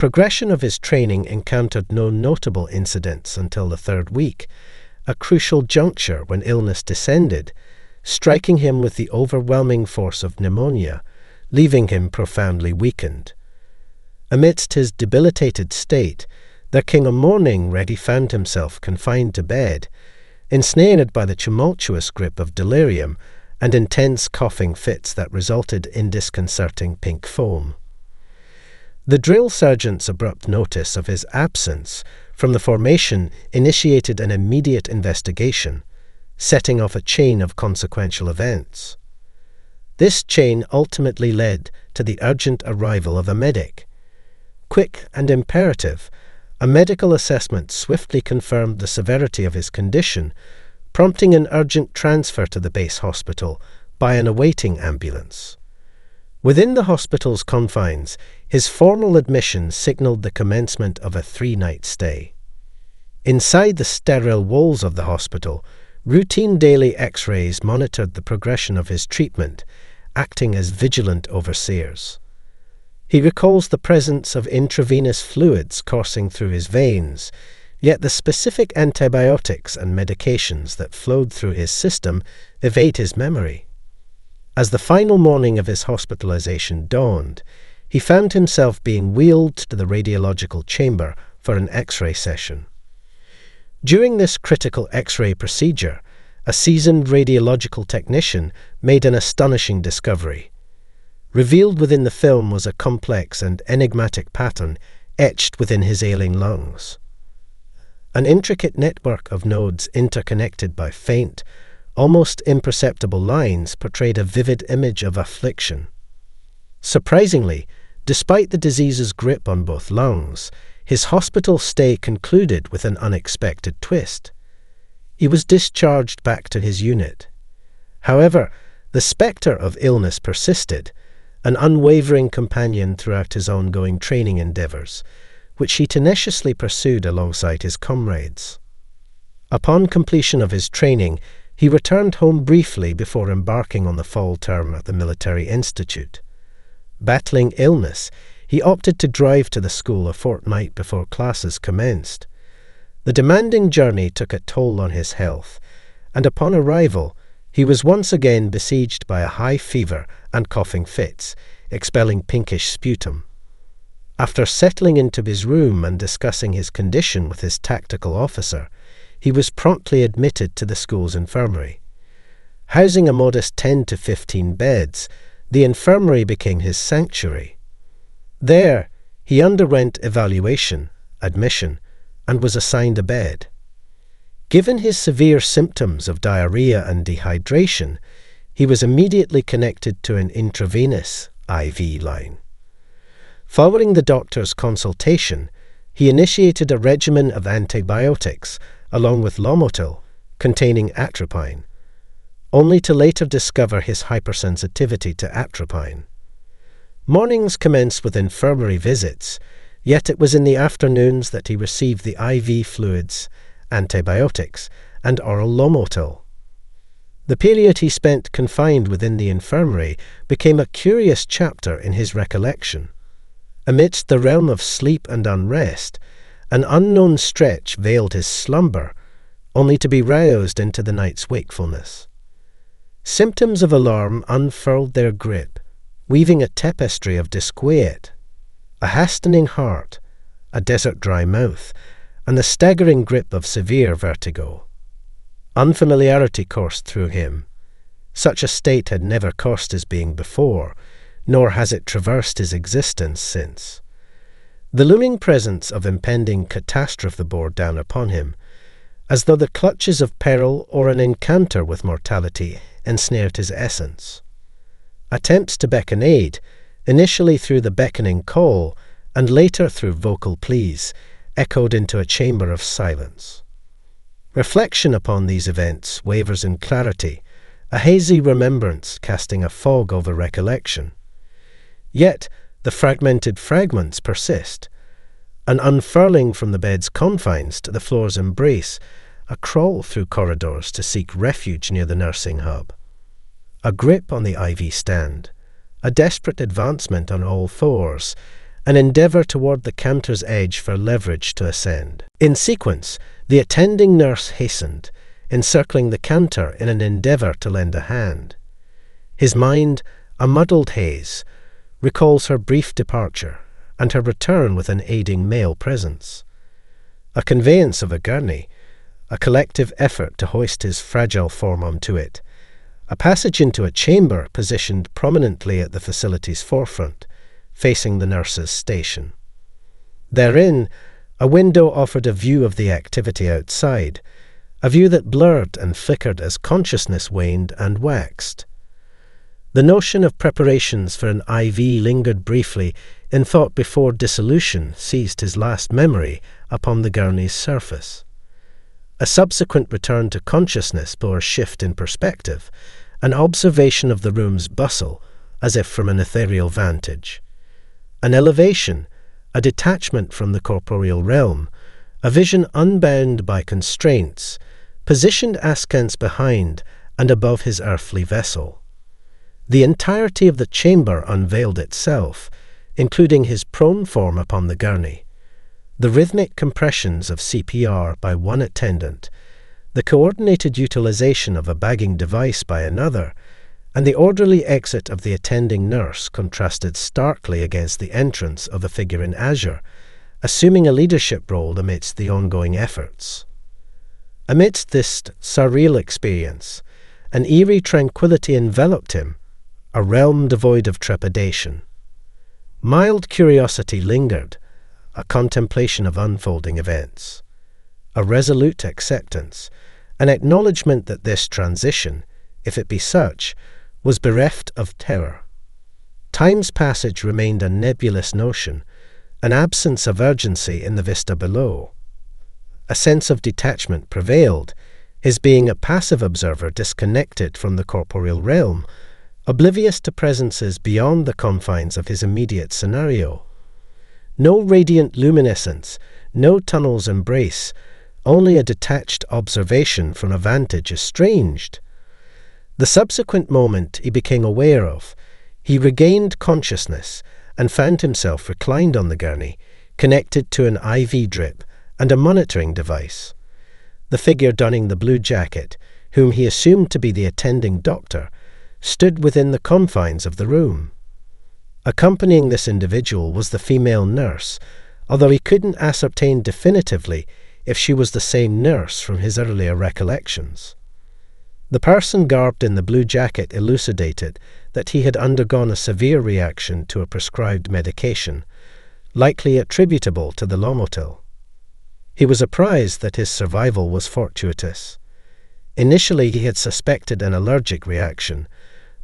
Progression of his training encountered no notable incidents until the third week, a crucial juncture when illness descended, striking him with the overwhelming force of pneumonia, leaving him profoundly weakened. Amidst his debilitated state, there came a morning when he found himself confined to bed, ensnared by the tumultuous grip of delirium and intense coughing fits that resulted in disconcerting pink foam. The drill sergeant's abrupt notice of his absence from the formation initiated an immediate investigation, setting off a chain of consequential events. This chain ultimately led to the urgent arrival of a medic. Quick and imperative, a medical assessment swiftly confirmed the severity of his condition, prompting an urgent transfer to the base hospital by an awaiting ambulance. Within the hospital's confines, his formal admission signaled the commencement of a 3-night stay. Inside the sterile walls of the hospital, routine daily X-rays monitored the progression of his treatment, acting as vigilant overseers. He recalls the presence of intravenous fluids coursing through his veins, yet the specific antibiotics and medications that flowed through his system evade his memory. As the final morning of his hospitalization dawned, he found himself being wheeled to the radiological chamber for an X-ray session. During this critical X-ray procedure, a seasoned radiological technician made an astonishing discovery. Revealed within the film was a complex and enigmatic pattern etched within his ailing lungs. An intricate network of nodes interconnected by faint, almost imperceptible lines portrayed a vivid image of affliction. Surprisingly, despite the disease's grip on both lungs, his hospital stay concluded with an unexpected twist. He was discharged back to his unit. However, the spectre of illness persisted, an unwavering companion throughout his ongoing training endeavours, which he tenaciously pursued alongside his comrades. Upon completion of his training, he returned home briefly before embarking on the fall term at the Military Institute. Battling illness, he opted to drive to the school a fortnight before classes commenced. The demanding journey took a toll on his health, and upon arrival, he was once again besieged by a high fever and coughing fits, expelling pinkish sputum. After settling into his room and discussing his condition with his tactical officer, he was promptly admitted to the school's infirmary. Housing a modest 10 to 15 beds, the infirmary became his sanctuary. There, he underwent evaluation, admission, and was assigned a bed. Given his severe symptoms of diarrhea and dehydration, he was immediately connected to an intravenous IV line. Following the doctor's consultation, he initiated a regimen of antibiotics along with Lomotil, containing atropine, only to later discover his hypersensitivity to atropine. Mornings commenced with infirmary visits, yet it was in the afternoons that he received the IV fluids, antibiotics, and oral Lomotil. The period he spent confined within the infirmary became a curious chapter in his recollection. Amidst the realm of sleep and unrest, an unknown stretch veiled his slumber, only to be roused into the night's wakefulness. Symptoms of alarm unfurled their grip, weaving a tapestry of disquiet. A hastening heart, a desert-dry mouth, and the staggering grip of severe vertigo. Unfamiliarity coursed through him. Such a state had never coursed his being before, nor has it traversed his existence since. The looming presence of impending catastrophe bore down upon him, as though the clutches of peril or an encounter with mortality ensnared his essence. Attempts to beckon aid, initially through the beckoning call, and later through vocal pleas, echoed into a chamber of silence. Reflection upon these events wavers in clarity, a hazy remembrance casting a fog over recollection. Yet the fragmented fragments persist, an unfurling from the bed's confines to the floor's embrace, a crawl through corridors to seek refuge near the nursing hub, a grip on the IV stand, a desperate advancement on all fours, an endeavour toward the counter's edge for leverage to ascend. In sequence, the attending nurse hastened, encircling the counter in an endeavour to lend a hand. His mind, a muddled haze, recalls her brief departure and her return with an aiding male presence. A conveyance of a gurney, a collective effort to hoist his fragile form onto it, a passage into a chamber positioned prominently at the facility's forefront, facing the nurse's station. Therein, a window offered a view of the activity outside, a view that blurred and flickered as consciousness waned and waxed. The notion of preparations for an IV lingered briefly in thought before dissolution seized his last memory upon the gurney's surface. A subsequent return to consciousness bore a shift in perspective, an observation of the room's bustle, as if from an ethereal vantage. An elevation, a detachment from the corporeal realm, a vision unbound by constraints, positioned askance behind and above his earthly vessel. The entirety of the chamber unveiled itself, including his prone form upon the gurney, the rhythmic compressions of CPR by one attendant, the coordinated utilization of a bagging device by another, and the orderly exit of the attending nurse contrasted starkly against the entrance of a figure in azure, assuming a leadership role amidst the ongoing efforts. Amidst this surreal experience, an eerie tranquility enveloped him, a realm devoid of trepidation. Mild curiosity lingered, a contemplation of unfolding events, a resolute acceptance, an acknowledgement that this transition, if it be such, was bereft of terror. Time's passage remained a nebulous notion, an absence of urgency in the vista below. A sense of detachment prevailed, his being a passive observer disconnected from the corporeal realm, oblivious to presences beyond the confines of his immediate scenario. No radiant luminescence, no tunnel's embrace, only a detached observation from a vantage estranged. The subsequent moment he became aware of, he regained consciousness and found himself reclined on the gurney, connected to an IV drip and a monitoring device. The figure donning the blue jacket, whom he assumed to be the attending doctor, stood within the confines of the room. Accompanying this individual was the female nurse, although he couldn't ascertain definitively if she was the same nurse from his earlier recollections. The person garbed in the blue jacket elucidated that he had undergone a severe reaction to a prescribed medication, likely attributable to the Lomotil. He was apprised that his survival was fortuitous. Initially he had suspected an allergic reaction,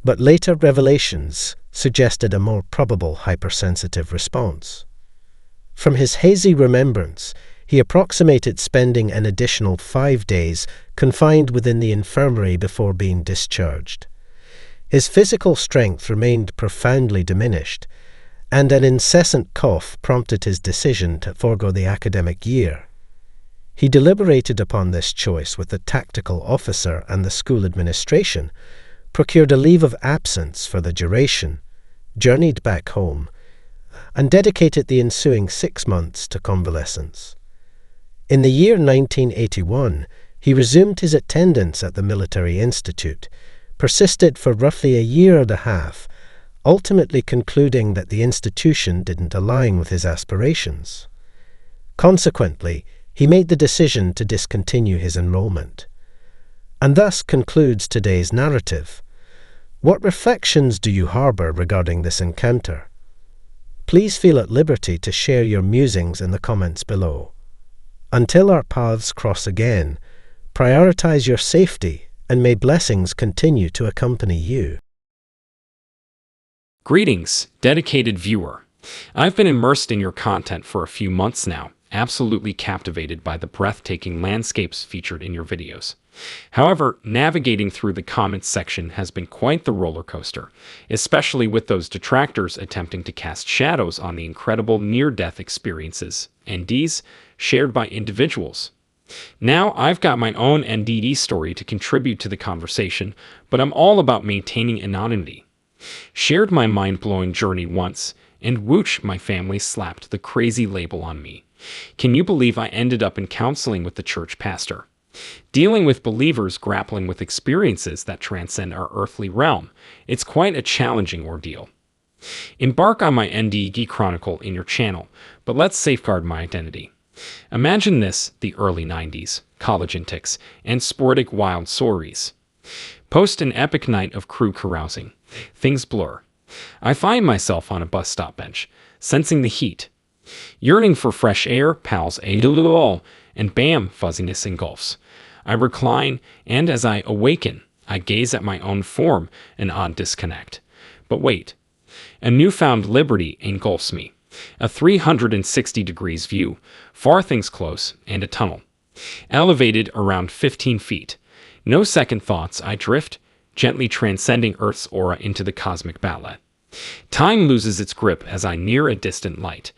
but later revelations suggested a more probable hypersensitive response. From his hazy remembrance, he approximated spending an additional 5 days confined within the infirmary before being discharged. His physical strength remained profoundly diminished, and an incessant cough prompted his decision to forego the academic year. He deliberated upon this choice with the tactical officer and the school administration, procured a leave of absence for the duration, journeyed back home, and dedicated the ensuing 6 months to convalescence. In the year 1981, he resumed his attendance at the Military Institute, persisted for roughly a year and a half, ultimately concluding that the institution didn't align with his aspirations. Consequently, he made the decision to discontinue his enrollment. And thus concludes today's narrative. What reflections do you harbour regarding this encounter? Please feel at liberty to share your musings in the comments below. Until our paths cross again, prioritize your safety and may blessings continue to accompany you. Greetings, dedicated viewer. I've been immersed in your content for a few months now, absolutely captivated by the breathtaking landscapes featured in your videos. However, navigating through the comments section has been quite the roller coaster, especially with those detractors attempting to cast shadows on the incredible near-death experiences, NDEs, shared by individuals. Now, I've got my own NDE story to contribute to the conversation, but I'm all about maintaining anonymity. Shared my mind-blowing journey once, and whoosh, my family slapped the crazy label on me. Can you believe I ended up in counseling with the church pastor? Dealing with believers grappling with experiences that transcend our earthly realm, it's quite a challenging ordeal. Embark on my NDE chronicle in your channel, but let's safeguard my identity. Imagine this, the early 90s, college antics, and sporadic wild stories. Post an epic night of crew carousing. Things blur. I find myself on a bus stop bench, sensing the heat. Yearning for fresh air, pals all, and bam, fuzziness engulfs. I recline, and as I awaken, I gaze at my own form, an odd disconnect. But wait. A newfound liberty engulfs me. A 360 degrees view, far things close, and a tunnel. Elevated around 15 feet. No second thoughts, I drift, gently transcending Earth's aura into the cosmic ballet. Time loses its grip as I near a distant light.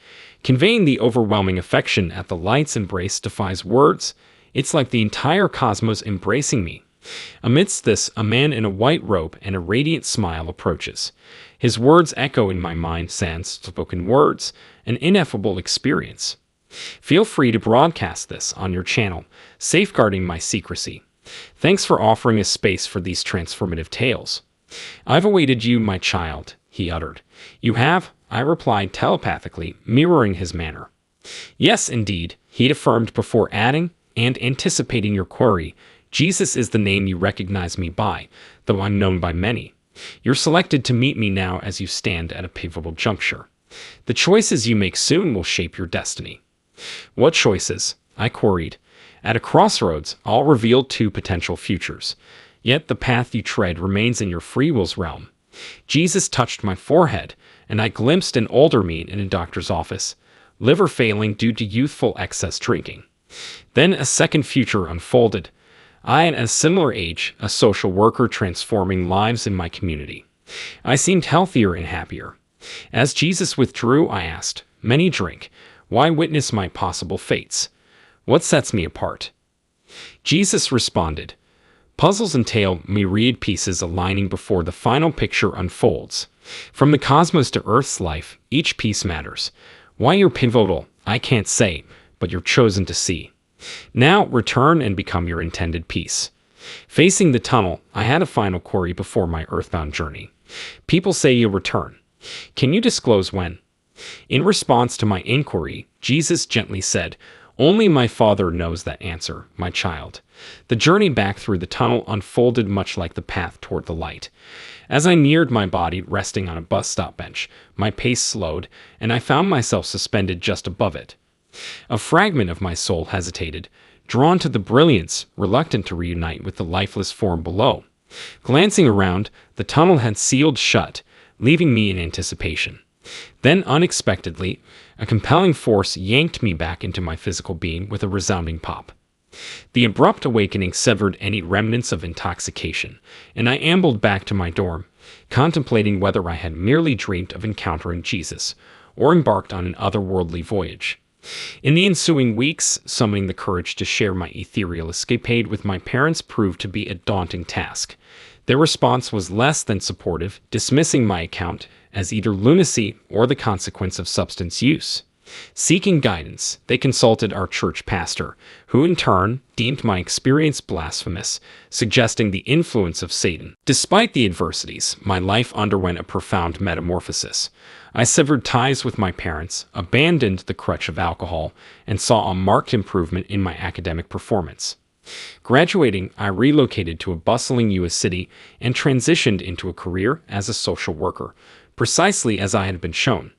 Conveying the overwhelming affection at the light's embrace defies words. It's like the entire cosmos embracing me. Amidst this, a man in a white robe and a radiant smile approaches. His words echo in my mind, sans spoken words, an ineffable experience. Feel free to broadcast this on your channel, safeguarding my secrecy. Thanks for offering a space for these transformative tales. I've awaited you, my child, he uttered. You have? I replied telepathically, mirroring his manner. Yes, indeed, he'd affirmed before adding, and anticipating your query, Jesus is the name you recognize me by, though I'm known by many. You're selected to meet me now as you stand at a pivotal juncture. The choices you make soon will shape your destiny. What choices? I queried. At a crossroads, I'll reveal two potential futures. Yet the path you tread remains in your free will's realm. Jesus touched my forehead, and I glimpsed an older me in a doctor's office, liver failing due to youthful excess drinking. Then a second future unfolded. I, at a similar age, a social worker transforming lives in my community. I seemed healthier and happier. As Jesus withdrew, I asked, "Many drink. Why witness my possible fates? What sets me apart?" Jesus responded, "Puzzles entail myriad pieces aligning before the final picture unfolds. From the cosmos to Earth's life, each piece matters. Why you're pivotal, I can't say, but you're chosen to see. Now return and become your intended piece." Facing the tunnel, I had a final query before my earthbound journey. People say you'll return. Can you disclose when? In response to my inquiry, Jesus gently said, "Only my Father knows that answer, my child." The journey back through the tunnel unfolded much like the path toward the light. As I neared my body resting on a bus stop bench, my pace slowed, and I found myself suspended just above it. A fragment of my soul hesitated, drawn to the brilliance, reluctant to reunite with the lifeless form below. Glancing around, the tunnel had sealed shut, leaving me in anticipation. Then, unexpectedly, a compelling force yanked me back into my physical being with a resounding pop. The abrupt awakening severed any remnants of intoxication, and I ambled back to my dorm, contemplating whether I had merely dreamed of encountering Jesus, or embarked on an otherworldly voyage. In the ensuing weeks, summoning the courage to share my ethereal escapade with my parents proved to be a daunting task. Their response was less than supportive, dismissing my account as either lunacy or the consequence of substance use. Seeking guidance, they consulted our church pastor, who in turn deemed my experience blasphemous, suggesting the influence of Satan. Despite the adversities, my life underwent a profound metamorphosis. I severed ties with my parents, abandoned the crutch of alcohol, and saw a marked improvement in my academic performance. Graduating, I relocated to a bustling U.S. city and transitioned into a career as a social worker, precisely as I had been shown.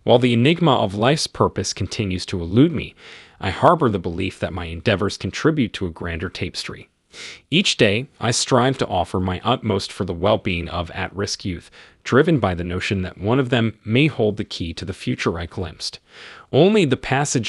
While the enigma of life's purpose continues to elude me, I harbor the belief that my endeavors contribute to a grander tapestry. Each day, I strive to offer my utmost for the well-being of at-risk youth, driven by the notion that one of them may hold the key to the future I glimpsed. Only the passage of